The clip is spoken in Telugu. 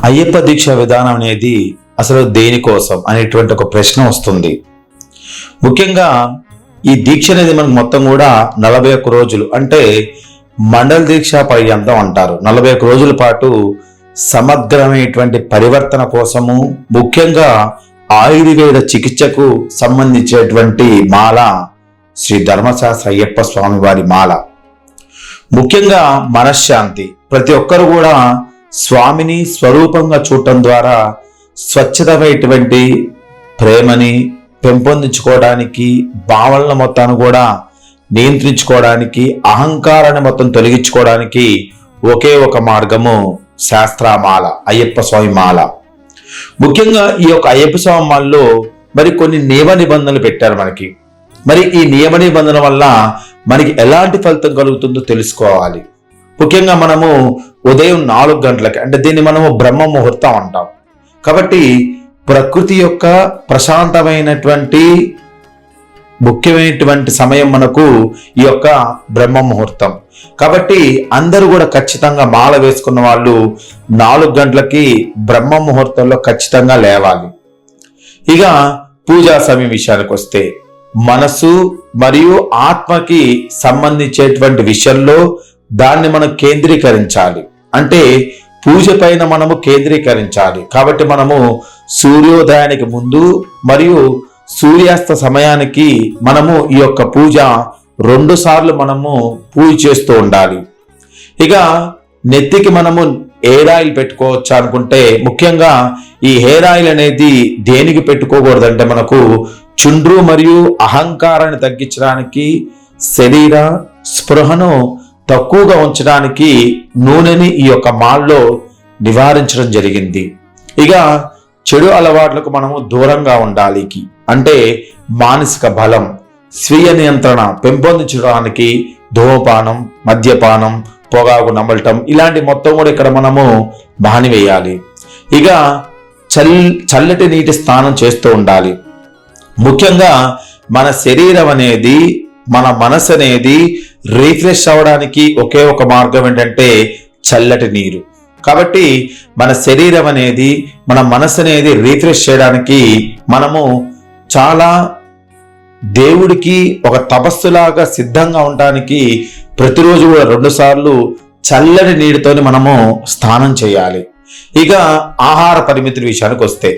అయ్యప్ప దీక్ష విధానం అనేది అసలు దేనికోసం అనేటువంటి ఒక ప్రశ్న వస్తుంది. ముఖ్యంగా ఈ దీక్ష అనేది మనకు మొత్తం కూడా 41 రోజులు, అంటే మండల దీక్ష పర్యంతం అంటారు. 41 రోజుల పాటు సమగ్రమైనటువంటి పరివర్తన కోసము, ముఖ్యంగా ఆయుర్వేద చికిత్సకు సంబంధించేటువంటి మాల శ్రీ ధర్మశాస్త్ర అయ్యప్ప స్వామి వారి మాల. ముఖ్యంగా మనశ్శాంతి, ప్రతి ఒక్కరు కూడా స్వామిని స్వరూపంగా చూడటం ద్వారా స్వచ్ఛతమైనటువంటి ప్రేమని పెంపొందించుకోవడానికి, భావనల మొత్తాన్ని కూడా నియంత్రించుకోవడానికి, అహంకారాన్ని మొత్తం తొలగించుకోవడానికి ఒకే ఒక మార్గము శాస్త్రమాల, అయ్యప్ప స్వామి మాల. ముఖ్యంగా ఈ యొక్క అయ్యప్ప స్వామి మాలలో మరి కొన్ని నియమ నిబంధనలు పెట్టారు మనకి. మరి ఈ నియమ నిబంధన వల్ల మనకి ఎలాంటి ఫలితం కలుగుతుందో తెలుసుకోవాలి. ముఖ్యంగా మనము ఉదయం 4 గంటలకి, అంటే దీన్ని మనము బ్రహ్మ ముహూర్తం అంటాం. కాబట్టి ప్రకృతి యొక్క ప్రశాంతమైనటువంటి ముఖ్యమైనటువంటి సమయం మనకు ఈ యొక్క బ్రహ్మ ముహూర్తం. కాబట్టి అందరూ కూడా ఖచ్చితంగా మాల వేసుకున్న వాళ్ళు 4 గంటలకి బ్రహ్మ ముహూర్తంలో ఖచ్చితంగా లేవాలి. ఇక పూజా సమయం విషయానికి వస్తే, మనసు మరియు ఆత్మకి సంబంధించేటువంటి విషయంలో దాన్ని మనం కేంద్రీకరించాలి. అంటే పూజ పైన మనము కేంద్రీకరించాలి. కాబట్టి మనము సూర్యోదయానికి ముందు మరియు సూర్యాస్త సమయానికి మనము ఈ యొక్క పూజ 2 సార్లు మనము పూజ చేస్తూ ఉండాలి. ఇక నెత్తికి మనము హెయిర్ ఆయిల్ పెట్టుకోవచ్చు అనుకుంటే, ముఖ్యంగా ఈ హెయిర్ ఆయిల్ అనేది దేనికి పెట్టుకోకూడదంటే, మనకు చుండ్రు మరియు అహంకారాన్ని తగ్గించడానికి, శరీర స్పృహను తక్కువగా ఉంచడానికి నూనెని ఈ యొక్క మాల్లో నివారించడం జరిగింది. ఇక చెడు అలవాట్లకు మనము దూరంగా ఉండాలి. అంటే మానసిక బలం, స్వీయ నియంత్రణ పెంపొందించడానికి ధూమపానం, మద్యపానం, పొగాకు నమలటం ఇలాంటి మొత్తం కూడా ఇక్కడ మనము మానివేయాలి. ఇక చల్లటి నీటి స్నానం చేస్తూ ఉండాలి. ముఖ్యంగా మన శరీరం అనేది, మన మనసు అనేది రీఫ్రెష్ అవ్వడానికి ఒకే ఒక మార్గం ఏంటంటే చల్లటి నీరు. కాబట్టి మన శరీరం అనేది, మన మనసు అనేది రీఫ్రెష్ చేయడానికి మనము చాలా దేవుడికి ఒక తపస్సులాగా సిద్ధంగా ఉండడానికి ప్రతిరోజు కూడా 2 సార్లు చల్లటి నీటితోని మనము స్నానం చేయాలి. ఇక ఆహార పరిమితుల విషయానికి వస్తే,